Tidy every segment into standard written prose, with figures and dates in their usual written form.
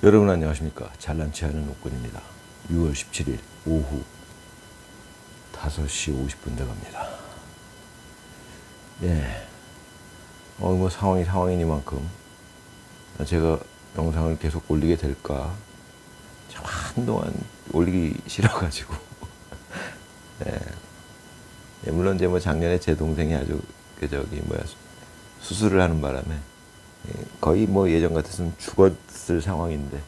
여러분 안녕하십니까. 잘난치 않은 옥군입니다. 6월 17일 오후 5시 50분 돼갑니다. 예. 뭐 상황이니만큼 제가 영상을 계속 올리게 될까 참 한동안 올리기 싫어가지고 예. 물론 이제 뭐 작년에 제 동생이 아주 수술을 하는 바람에 거의 뭐 예전 같았으면 죽었을 상황인데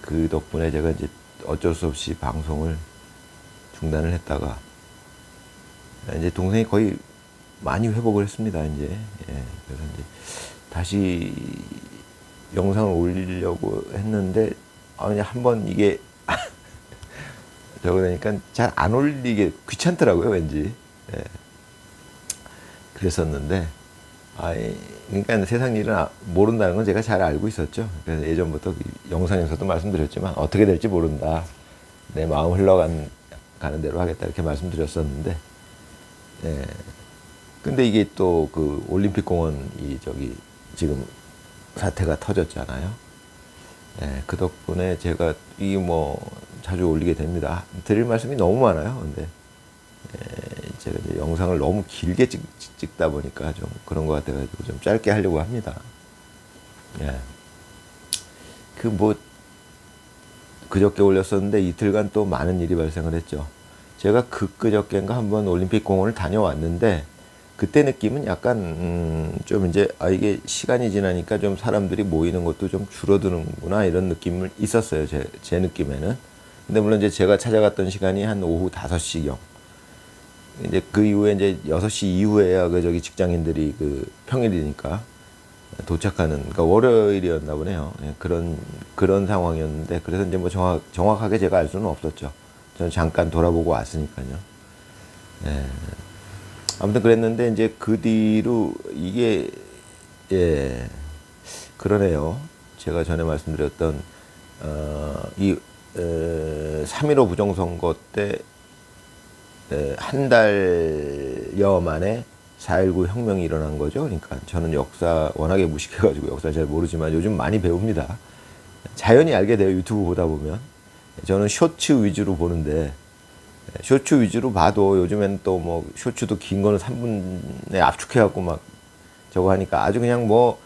그 덕분에 제가 이제 어쩔 수 없이 방송을 중단을 했다가 이제 동생이 거의 많이 회복을 했습니다. 이제 그래서 이제 다시 영상을 올리려고 했는데 그냥 한번 이게 저거 되니까 잘 안 올리게 귀찮더라고요, 왠지. 그랬었는데 그러니까 세상 일은 모른다는 건 제가 잘 알고 있었죠. 그래서 예전부터 영상에서도 말씀드렸지만 어떻게 될지 모른다. 내 마음 흘러가는 대로 하겠다 이렇게 말씀드렸었는데, 근데 이게 또 그 올림픽 공원이 지금 사태가 터졌잖아요. 그 덕분에 제가 이 뭐 자주 올리게 됩니다. 드릴 말씀이 너무 많아요. 근데 제가 이제 영상을 너무 길게 찍다 보니까 좀 그런 것 같아가지고 좀 짧게 하려고 합니다. 그저께 올렸었는데 이틀간 또 많은 일이 발생을 했죠. 제가 그저께인가 한번 올림픽 공원을 다녀왔는데 그때 느낌은 약간 좀 이제 이게 시간이 지나니까 좀 사람들이 모이는 것도 좀 줄어드는구나 이런 느낌을 있었어요. 제 느낌에는. 근데 물론 이제 제가 찾아갔던 시간이 한 오후 5시경. 이제 그 이후에 이제 6시 이후에야 직장인들이 평일이니까 도착하는, 그러니까 월요일이었나 보네요. 그런 상황이었는데, 그래서 이제 뭐 정확하게 제가 알 수는 없었죠. 저는 잠깐 돌아보고 왔으니까요. 아무튼 그랬는데, 이제 그 뒤로 이게, 그러네요. 제가 전에 말씀드렸던, 3.15 부정선거 때, 한 달여 만에 4.19 혁명이 일어난 거죠. 그러니까 저는 역사 워낙에 무식해가지고 역사를 잘 모르지만 요즘 많이 배웁니다. 자연히 알게 돼요. 유튜브 보다 보면. 저는 쇼츠 위주로 보는데 쇼츠 위주로 봐도 요즘엔 또 뭐 쇼츠도 긴 거는 3분에 압축해갖고 막 저거 하니까 아주 그냥 뭐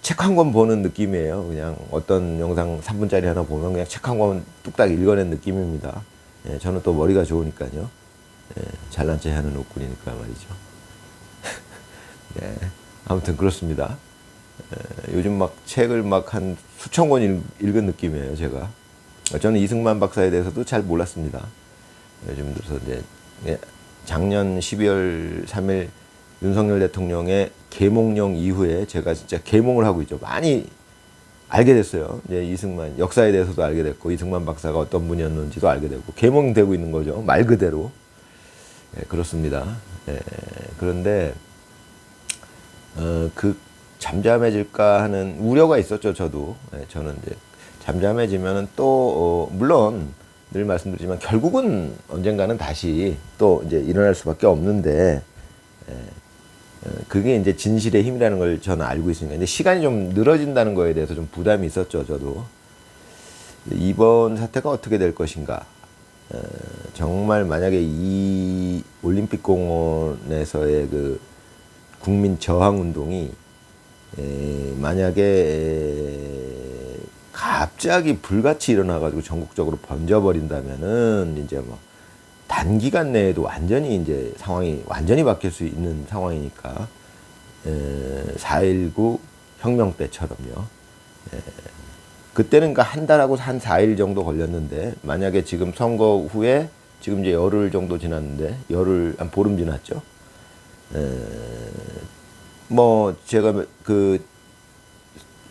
책 한 권 보는 느낌이에요. 그냥 어떤 영상 3분짜리 하나 보면 그냥 책 한 권 뚝딱 읽어낸 느낌입니다. 저는 또 머리가 좋으니까요. 잘난 체 하는 옥군이니까 말이죠. 아무튼 그렇습니다. 요즘 막 책을 막 한 수천 권 읽은 느낌이에요, 제가. 저는 이승만 박사에 대해서도 잘 몰랐습니다. 요즘 들어서 이제 작년 12월 3일 윤석열 대통령의 계몽령 이후에 제가 진짜 계몽을 하고 있죠. 많이 알게 됐어요. 이제 이승만 역사에 대해서도 알게 됐고 이승만 박사가 어떤 분이었는지도 알게 되고 계몽되고 있는 거죠. 말 그대로. 그렇습니다. 그런데 잠잠해질까 하는 우려가 있었죠. 저도. 저는 이제 잠잠해지면은 또 물론 늘 말씀드리지만 결국은 언젠가는 다시 또 이제 일어날 수밖에 없는데 그게 이제 진실의 힘이라는 걸 저는 알고 있으니까. 근데 시간이 좀 늘어진다는 거에 대해서 좀 부담이 있었죠. 저도. 이번 사태가 어떻게 될 것인가. 정말 만약에 이 올림픽 공원에서의 그 국민 저항 운동이 만약에 갑자기 불같이 일어나가지고 전국적으로 번져버린다면은 이제 뭐 단기간 내에도 완전히 이제 상황이 완전히 바뀔 수 있는 상황이니까 4.19 혁명 때처럼요. 그때는 한 달하고 한 4일 정도 걸렸는데 만약에 지금 선거 후에 지금 이제 열흘 정도 지났는데 한 보름 지났죠. 뭐 제가 그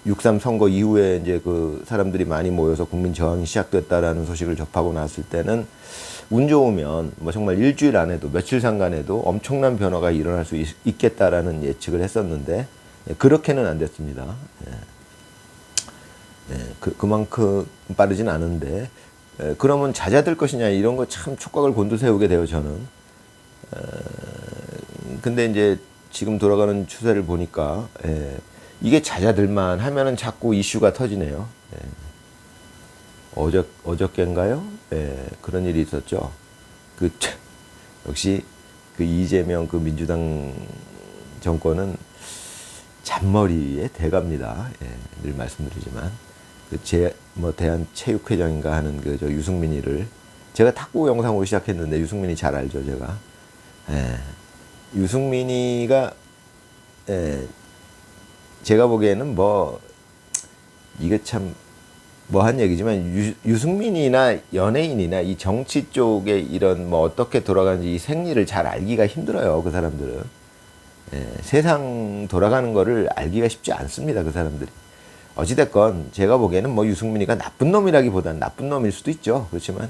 6.3 선거 이후에 이제 그 사람들이 많이 모여서 국민 저항이 시작됐다라는 소식을 접하고 났을 때는 운 좋으면 뭐 정말 일주일 안에도 며칠 상간에도 엄청난 변화가 일어날 수 있겠다라는 예측을 했었는데 그렇게는 안 됐습니다. 그만큼 빠르진 않은데 그러면 잦아들 것이냐 이런 거 참 촉각을 곤두세우게 돼요. 저는. 근데 이제 지금 돌아가는 추세를 보니까 이게 자자들만 하면은 자꾸 이슈가 터지네요. 예. 어저께인가요? 예, 그런 일이 있었죠. 역시 그 이재명 그 민주당 정권은 잔머리의 대가입니다. 예, 늘 말씀드리지만 대한체육회장인가 하는 그 저 유승민이를 제가 탁구 영상으로 시작했는데 유승민이 잘 알죠, 제가. 예, 유승민이가 제가 보기에는 이게 참 한 얘기지만 유승민이나 연예인이나 이 정치 쪽에 이런 어떻게 돌아가는지 이 생리를 잘 알기가 힘들어요, 그 사람들은. 세상 돌아가는 거를 알기가 쉽지 않습니다, 그 사람들이. 어찌됐건 제가 보기에는 유승민이가 나쁜 놈이라기보다는 나쁜 놈일 수도 있죠. 그렇지만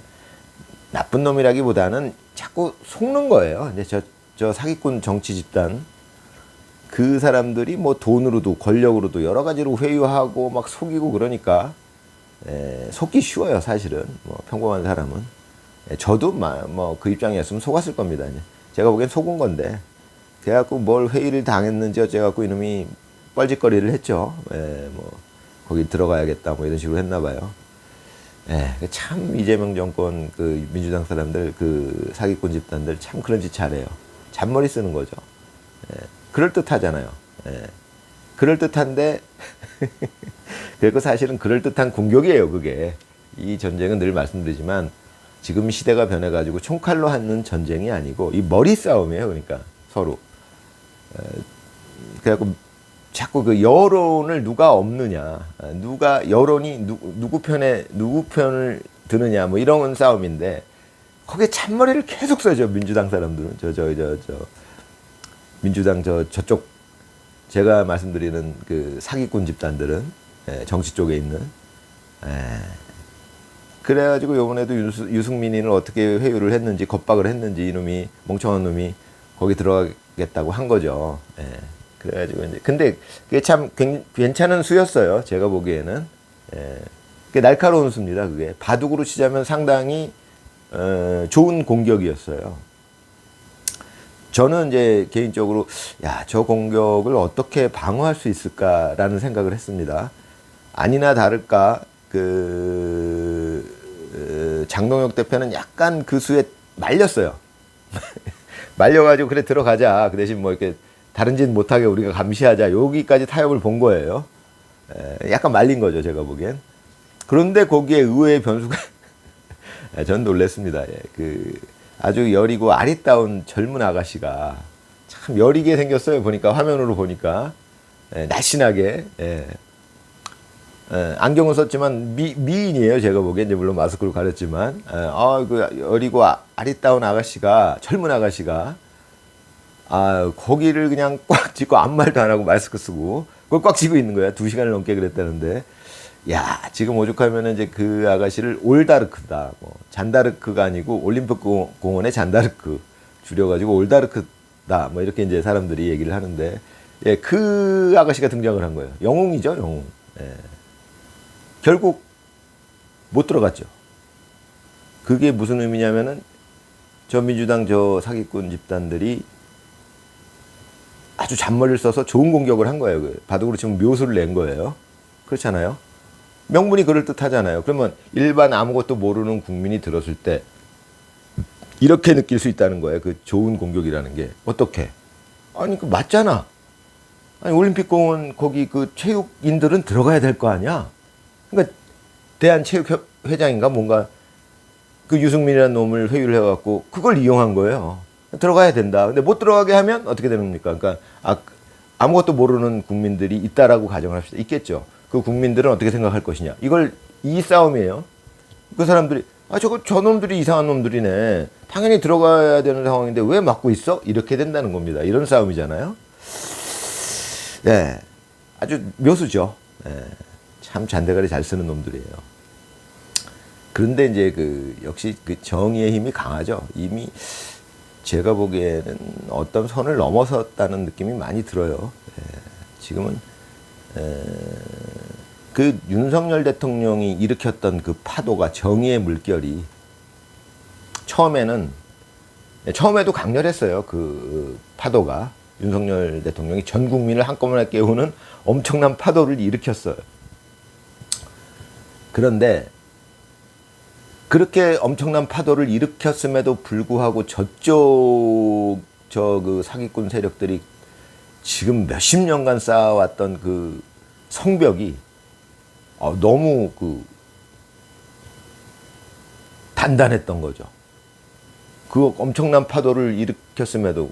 나쁜 놈이라기보다는 자꾸 속는 거예요. 이제 저 사기꾼 정치 집단 그 사람들이 돈으로도 권력으로도 여러 가지로 회유하고 막 속이고 그러니까 속기 쉬워요, 사실은. 평범한 사람은. 저도 그 입장이었으면 속았을 겁니다. 제가 보기엔 속은 건데 그래갖고 뭘 회의를 당했는지 어째갖고 이놈이 뻘짓거리를 했죠. 거기 들어가야겠다 이런 식으로 했나 봐요. 참 이재명 정권 그 민주당 사람들 그 사기꾼 집단들 참 그런 짓 잘해요. 잔머리 쓰는 거죠. 그럴듯하잖아요. 그럴듯한데 그리고 사실은 그럴듯한 공격이에요, 그게. 이 전쟁은 늘 말씀드리지만 지금 시대가 변해가지고 총칼로 하는 전쟁이 아니고 이 머리 싸움이에요, 그러니까 서로. 그래갖고 자꾸 그 여론을 누가 없느냐, 여론이 누구 편을 드느냐, 이런 싸움인데 거기에 잔머리를 계속 써죠, 민주당 사람들은. 민주당 저쪽 제가 말씀드리는 그 사기꾼 집단들은 정치 쪽에 있는. 그래가지고 요번에도 유승민이는 어떻게 회유를 했는지 겁박을 했는지 이놈이 멍청한 놈이 거기 들어가겠다고 한 거죠. 그래가지고 이제 근데 그게 참 괜찮은 수였어요, 제가 보기에는. 그게 날카로운 수입니다. 그게 바둑으로 치자면 상당히 좋은 공격이었어요. 저는 이제 개인적으로 저 공격을 어떻게 방어할 수 있을까라는 생각을 했습니다. 아니나 다를까 장동혁 대표는 약간 그 수에 말렸어요. 말려가지고 그래 들어가자. 그 대신 이렇게 다른 짓 못하게 우리가 감시하자. 여기까지 타협을 본 거예요. 약간 말린 거죠, 제가 보기엔. 그런데 거기에 의외의 변수가 전 놀랬습니다. 아주 여리고 아리따운 젊은 아가씨가 참 여리게 생겼어요. 화면으로 보니까. 날씬하게. 안경은 썼지만 미인이에요, 제가 보기엔. 이제 물론 마스크로 가렸지만. 그 여리고 아리따운 아가씨가, 젊은 아가씨가, 거기를 그냥 꽉 쥐고 아무 말도 안 하고 마스크 쓰고, 그걸 꽉 쥐고 있는 거야. 2시간을 넘게 그랬다는데. 지금 오죽하면 이제 그 아가씨를 올다르크다. 잔다르크가 아니고 올림픽 공원의 잔다르크. 줄여가지고 올다르크다. 이렇게 이제 사람들이 얘기를 하는데, 그 아가씨가 등장을 한 거예요. 영웅이죠, 영웅. 결국 못 들어갔죠. 그게 무슨 의미냐면은 저 민주당 저 사기꾼 집단들이 아주 잔머리를 써서 좋은 공격을 한 거예요. 바둑으로 치면 묘수를 낸 거예요. 그렇잖아요. 명분이 그럴듯하잖아요. 그러면 일반 아무것도 모르는 국민이 들었을 때 이렇게 느낄 수 있다는 거예요. 그 좋은 공격이라는 게. 어떻게? 아니, 그 맞잖아. 아니, 올림픽공원 거기 그 체육인들은 들어가야 될 거 아니야? 그러니까 대한체육회장인가 뭔가 그 유승민이라는 놈을 회유를 해갖고 그걸 이용한 거예요. 들어가야 된다. 근데 못 들어가게 하면 어떻게 됩니까? 그러니까 아무것도 모르는 국민들이 있다라고 가정을 합시다. 있겠죠. 그 국민들은 어떻게 생각할 것이냐. 이 싸움이에요. 그 사람들이 저 놈들이 이상한 놈들이네. 당연히 들어가야 되는 상황인데 왜 막고 있어? 이렇게 된다는 겁니다. 이런 싸움이잖아요. 아주 묘수죠. 참 잔대가리 잘 쓰는 놈들이에요. 그런데 이제 역시 그 정의의 힘이 강하죠. 이미 제가 보기에는 어떤 선을 넘어섰다는 느낌이 많이 들어요. 지금은 그 윤석열 대통령이 일으켰던 그 파도가, 정의의 물결이 처음에도 강렬했어요. 그 파도가. 윤석열 대통령이 전 국민을 한꺼번에 깨우는 엄청난 파도를 일으켰어요. 그런데 그렇게 엄청난 파도를 일으켰음에도 불구하고 저쪽 그 사기꾼 세력들이 지금 몇십 년간 쌓아왔던 그 성벽이 너무 단단했던 거죠. 그 엄청난 파도를 일으켰음에도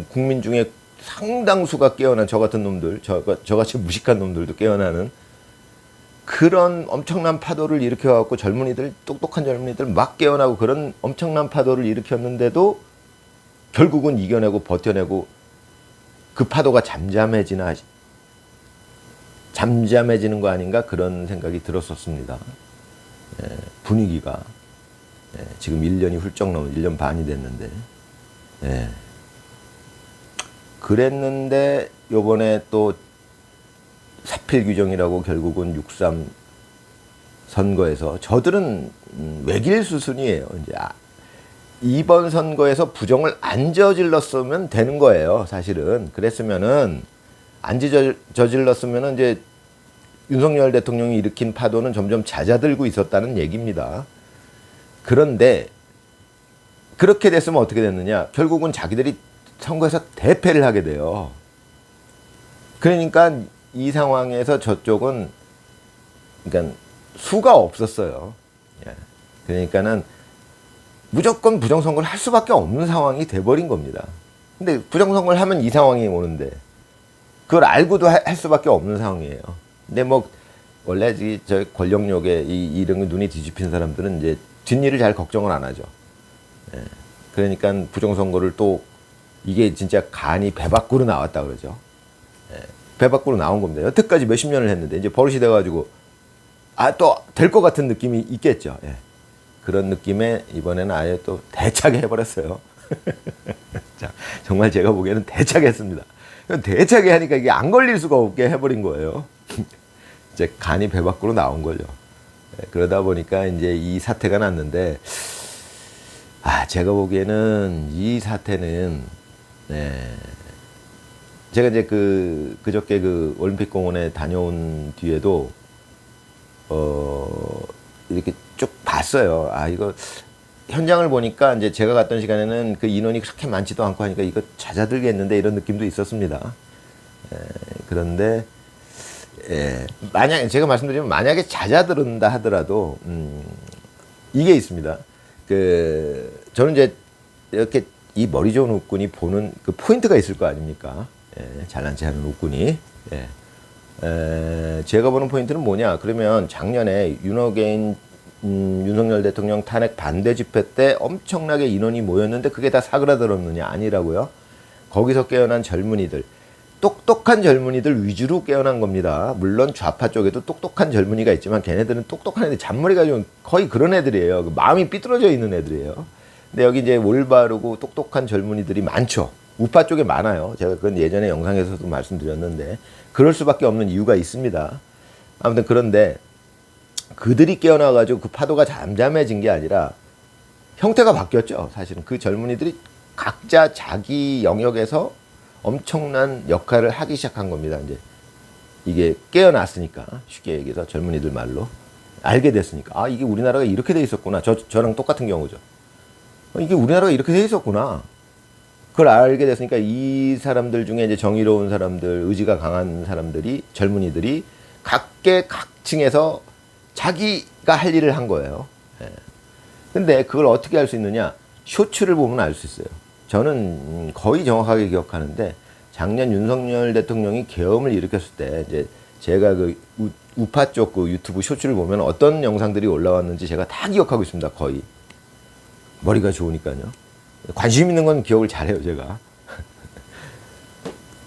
국민 중에 상당수가 깨어난 저 같은 놈들, 저같이 무식한 놈들도 깨어나는 그런 엄청난 파도를 일으켜갖고 똑똑한 젊은이들 막 깨어나고 그런 엄청난 파도를 일으켰는데도 결국은 이겨내고 버텨내고 그 파도가 잠잠해지는 거 아닌가 그런 생각이 들었었습니다. 분위기가 지금 1년이 훌쩍 넘은 1년 반이 됐는데 그랬는데 요번에 또 사필 규정이라고 결국은 6.3 선거에서 저들은 외길 수순이에요. 이제 이번 선거에서 부정을 안 저질렀으면 되는 거예요. 사실은 그랬으면은 안 저질렀으면은 이제 윤석열 대통령이 일으킨 파도는 점점 잦아들고 있었다는 얘기입니다. 그런데 그렇게 됐으면 어떻게 됐느냐? 결국은 자기들이 선거에서 대패를 하게 돼요. 그러니까 이 상황에서 저쪽은 그러니까 수가 없었어요. 그러니까는 무조건 부정선거를 할 수밖에 없는 상황이 돼버린 겁니다. 근데 부정선거를 하면 이 상황이 오는데 그걸 알고도 할 수밖에 없는 상황이에요. 근데 뭐 원래 저 권력욕에 이런 눈이 뒤집힌 사람들은 이제 뒷일을 잘 걱정을 안 하죠. 그러니까 부정선거를 또 이게 진짜 간이 배 밖으로 나왔다 그러죠. 배 밖으로 나온 겁니다. 여태까지 몇십 년을 했는데 이제 버릇이 돼가지고 또 될 것 같은 느낌이 있겠죠. 그런 느낌에 이번에는 아예 또 대차게 해버렸어요. 자, 정말 제가 보기에는 대차게 했습니다. 대차게 하니까 이게 안 걸릴 수가 없게 해버린 거예요. 이제 간이 배 밖으로 나온 거죠. 그러다 보니까 이제 이 사태가 났는데, 제가 보기에는 이 사태는, 제가 이제 그저께 올림픽공원에 다녀온 뒤에도, 이렇게 쭉 봤어요. 이거, 현장을 보니까 이제 제가 갔던 시간에는 그 인원이 그렇게 많지도 않고 하니까 이거 잦아들겠는데 이런 느낌도 있었습니다. 그런데, 제가 말씀드리면 만약에 잦아든다 하더라도, 이게 있습니다. 저는 이제 이렇게 이 머리 좋은 웃군이 보는 그 포인트가 있을 거 아닙니까? 잘난 체 하는 웃군이. 제가 보는 포인트는 뭐냐? 그러면 작년에 윤석열 대통령 탄핵 반대 집회 때 엄청나게 인원이 모였는데 그게 다 사그라들었느냐? 아니라고요. 거기서 깨어난 젊은이들, 똑똑한 젊은이들 위주로 깨어난 겁니다. 물론 좌파 쪽에도 똑똑한 젊은이가 있지만 걔네들은 똑똑한 애들, 잔머리가 좀 거의 그런 애들이에요. 마음이 삐뚤어져 있는 애들이에요. 근데 여기 이제 올바르고 똑똑한 젊은이들이 많죠. 우파 쪽에 많아요. 제가 그건 예전에 영상에서도 말씀드렸는데 그럴 수밖에 없는 이유가 있습니다. 아무튼 그런데 그들이 깨어나가지고 그 파도가 잠잠해진 게 아니라 형태가 바뀌었죠. 사실은 그 젊은이들이 각자 자기 영역에서 엄청난 역할을 하기 시작한 겁니다. 이제 이게 깨어났으니까, 쉽게 얘기해서 젊은이들 말로 알게 됐으니까, 이게 우리나라가 이렇게 돼 있었구나. 저랑 똑같은 경우죠. 이게 우리나라가 이렇게 돼 있었구나. 그걸 알게 됐으니까 이 사람들 중에 이제 정의로운 사람들, 의지가 강한 사람들이, 젊은이들이 각계각층에서 자기가 할 일을 한 거예요. 근데 그걸 어떻게 알 수 있느냐? 쇼츠를 보면 알 수 있어요. 저는 거의 정확하게 기억하는데 작년 윤석열 대통령이 계엄을 일으켰을 때 이제 제가 우파 쪽 유튜브 쇼츠를 보면 어떤 영상들이 올라왔는지 제가 다 기억하고 있습니다. 거의. 머리가 좋으니까요. 관심 있는 건 기억을 잘해요, 제가.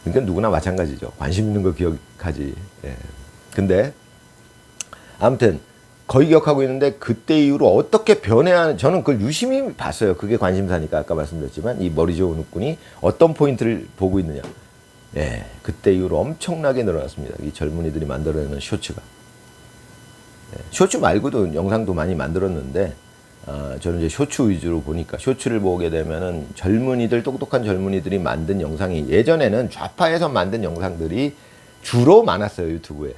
그러니까 누구나 마찬가지죠. 관심 있는 거 기억하지. 근데 아무튼 거의 기억하고 있는데 그때 이후로 어떻게 변해야 저는 그걸 유심히 봤어요. 그게 관심사니까 아까 말씀드렸지만 이 머리 좋은 웃군이 어떤 포인트를 보고 있느냐. 그때 이후로 엄청나게 늘어났습니다. 이 젊은이들이 만들어내는 쇼츠가. 쇼츠 말고도 영상도 많이 만들었는데 저는 이제 쇼츠 위주로 보니까 쇼츠를 보게 되면은 젊은이들, 똑똑한 젊은이들이 만든 영상이 예전에는 좌파에서 만든 영상들이 주로 많았어요, 유튜브에.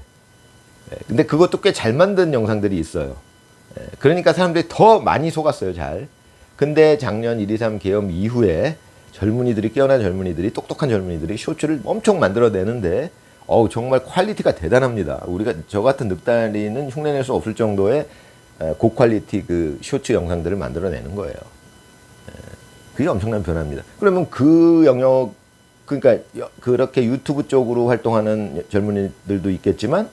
근데 그것도 꽤 잘 만든 영상들이 있어요. 그러니까 사람들이 더 많이 속았어요, 잘. 근데 작년 1.23 계엄 이후에 젊은이들이, 깨어난 젊은이들이, 똑똑한 젊은이들이 쇼츠를 엄청 만들어내는데, 정말 퀄리티가 대단합니다. 우리가 저 같은 늑다리는 흉내낼 수 없을 정도의 고퀄리티 그 쇼츠 영상들을 만들어내는 거예요. 그게 엄청난 변화입니다. 그러면 그 영역, 그러니까 그렇게 유튜브 쪽으로 활동하는 젊은이들도 있겠지만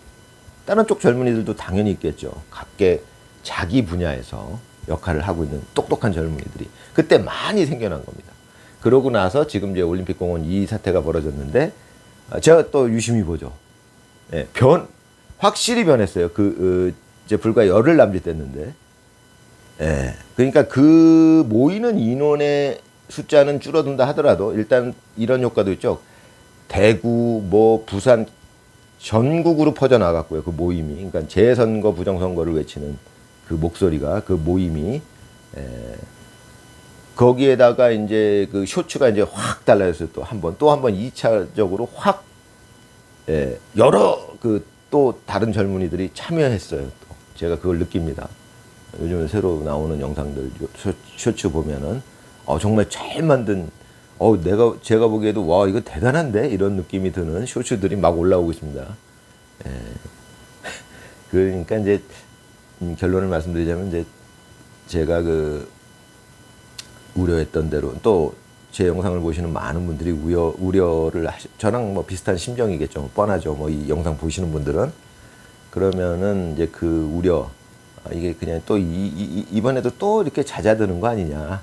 다른 쪽 젊은이들도 당연히 있겠죠. 각계 자기 분야에서 역할을 하고 있는 똑똑한 젊은이들이 그때 많이 생겨난 겁니다. 그러고 나서 지금 이제 올림픽공원 이 사태가 벌어졌는데 제가 또 유심히 보죠. 확실히 변했어요. 이제 불과 열흘 남짓됐는데, 그러니까 그 모이는 인원의 숫자는 줄어든다 하더라도 일단 이런 효과도 있죠. 대구, 부산 전국으로 퍼져 나갔고요. 그 모임이, 그러니까 재선거, 부정선거를 외치는 그 목소리가, 그 모임이, 거기에다가 이제 그 쇼츠가 이제 확 달라졌어요. 또 한 번 2차적으로 확, 여러 또 다른 젊은이들이 참여했어요. 또 제가 그걸 느낍니다. 요즘에 새로 나오는 영상들 쇼츠 보면은 정말 잘 만든 제가 보기에도 와 이거 대단한데 이런 느낌이 드는 쇼츠들이 막 올라오고 있습니다. 그러니까 이제 결론을 말씀드리자면 이제 제가 우려했던 대로 또 제 영상을 보시는 많은 분들이 우려를 저랑 비슷한 심정이겠죠. 뻔하죠. 이 영상 보시는 분들은. 그러면은 이제 그 우려, 이게 그냥 또 이번에도 또 이렇게 잦아드는 거 아니냐.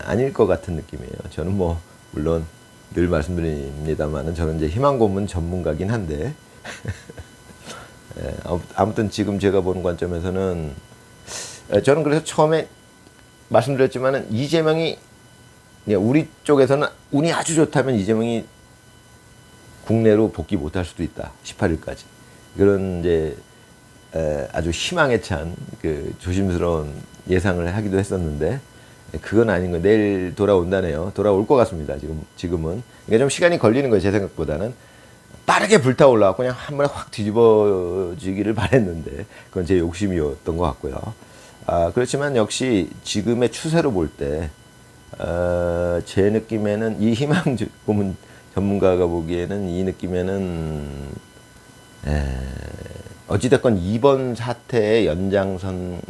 아닐 것 같은 느낌이에요. 저는 물론 늘 말씀드립니다만은 저는 이제 희망 고문 전문가긴 한데, 아무튼 지금 제가 보는 관점에서는 저는 그래서 처음에 말씀드렸지만은 이재명이 우리 쪽에서는 운이 아주 좋다면 이재명이 국내로 복귀 못할 수도 있다. 18일까지. 그런 이제 아주 희망에 찬 조심스러운 예상을 하기도 했었는데 그건 아닌 거예요. 내일 돌아온다네요. 돌아올 것 같습니다. 지금은. 그러니까 좀 시간이 걸리는 거예요. 제 생각보다는. 빠르게 불타올라 그냥 한 번에 확 뒤집어지기를 바랬는데 그건 제 욕심이었던 것 같고요. 그렇지만 역시 지금의 추세로 볼 때, 제 느낌에는 이 희망 고문 전문가가 보기에는 이 느낌에는, 어찌됐건 이번 사태의 연장선상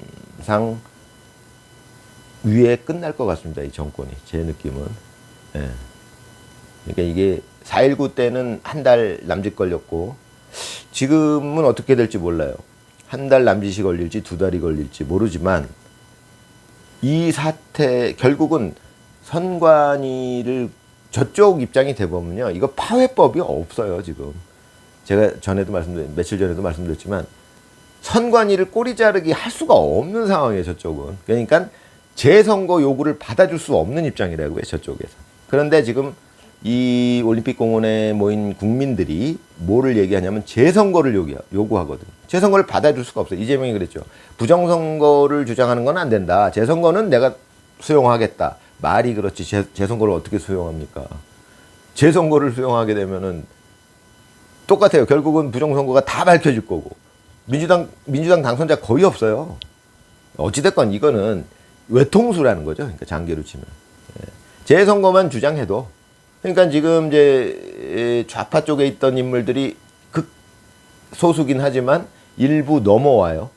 위에 끝날 것 같습니다. 이 정권이. 제 느낌은. 그러니까 이게 4.19 때는 한 달 남짓 걸렸고, 지금은 어떻게 될지 몰라요. 한 달 남짓이 걸릴지 2달이 걸릴지 모르지만 이 사태 결국은 선관위를 저쪽 입장이 돼보면요 이거 파회법이 없어요. 지금 제가 며칠 전에도 말씀드렸지만 선관위를 꼬리 자르기 할 수가 없는 상황이에요. 저쪽은. 그러니까 재선거 요구를 받아줄 수 없는 입장이라고요. 저쪽에서. 그런데 지금 이 올림픽 공원에 모인 국민들이 뭐를 얘기하냐면 재선거를 요구하거든요. 재선거를 받아줄 수가 없어요. 이재명이 그랬죠. 부정선거를 주장하는 건 안 된다. 재선거는 내가 수용하겠다. 말이 그렇지 재선거를 어떻게 수용합니까? 재선거를 수용하게 되면은 똑같아요. 결국은 부정선거가 다 밝혀질 거고 민주당 당선자 거의 없어요. 어찌됐건 이거는 외통수라는 거죠. 그러니까 장기로 치면. 재선거만 주장해도 그러니까 지금 이제 좌파 쪽에 있던 인물들이 극소수긴 하지만 일부 넘어와요.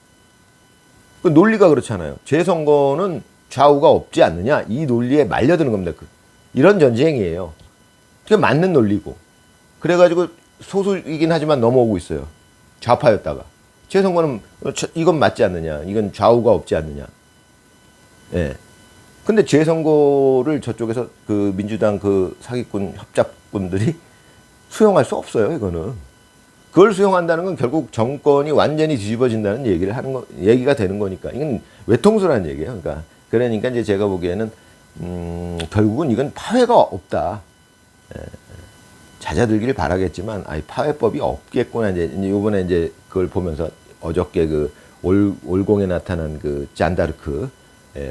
그 논리가 그렇잖아요. 재선거는 좌우가 없지 않느냐 이 논리에 말려드는 겁니다. 이런 전쟁이에요. 그게 맞는 논리고 그래가지고 소수이긴 하지만 넘어오고 있어요. 좌파였다가 재선거는 이건 맞지 않느냐 이건 좌우가 없지 않느냐. 근데 재선거를 저쪽에서 민주당 사기꾼 협잡꾼들이 수용할 수 없어요. 이거는 그걸 수용한다는 건 결국 정권이 완전히 뒤집어진다는 얘기가 되는 거니까 이건 외통수라는 얘기예요. 그러니까 이제 제가 보기에는 결국은 이건 파회가 없다. 잦아들기를 바라겠지만 파회법이 없겠구나. 이제 이번에 이제 그걸 보면서 어저께 올공에 나타난 그 잔다르크,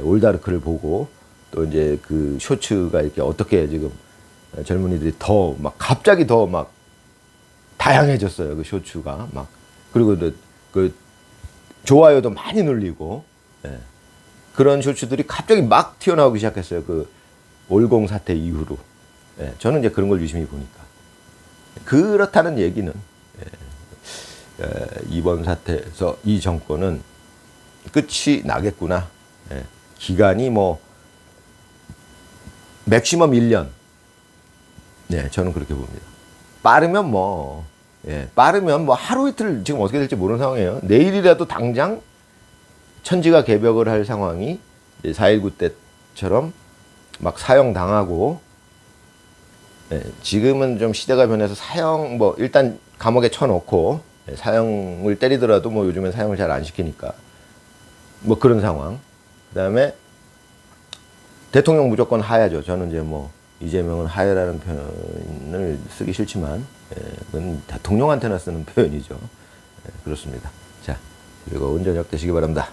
올다르크를 보고 또 이제 그 쇼츠가 이렇게 어떻게 지금 젊은이들이 더 막 갑자기 더 막 다양해졌어요. 그 쇼츠가 막 그리고 그 좋아요도 많이 눌리고 그런 쇼츠들이 갑자기 막 튀어나오기 시작했어요. 그 올공 사태 이후로. 저는 이제 그런 걸 유심히 보니까 그렇다는 얘기는 이번 사태에서 이 정권은 끝이 나겠구나. 기간이 뭐 맥시멈 1년. 네, 저는 그렇게 봅니다. 빠르면 뭐 하루 이틀 지금 어떻게 될지 모르는 상황이에요. 내일이라도 당장 천지가 개벽을 할 상황이 4.19 때처럼 막 사형당하고 지금은 좀 시대가 변해서 사형 뭐 일단 감옥에 쳐놓고 사형을 때리더라도 뭐 요즘엔 사형을 잘 안 시키니까 뭐 그런 상황. 그다음에 대통령 무조건 하야죠. 저는 이제 뭐 이재명은 하야라는 표현을 쓰기 싫지만 그건 대통령한테나 쓰는 표현이죠. 그렇습니다. 자, 그리고 운전력 되시기 바랍니다.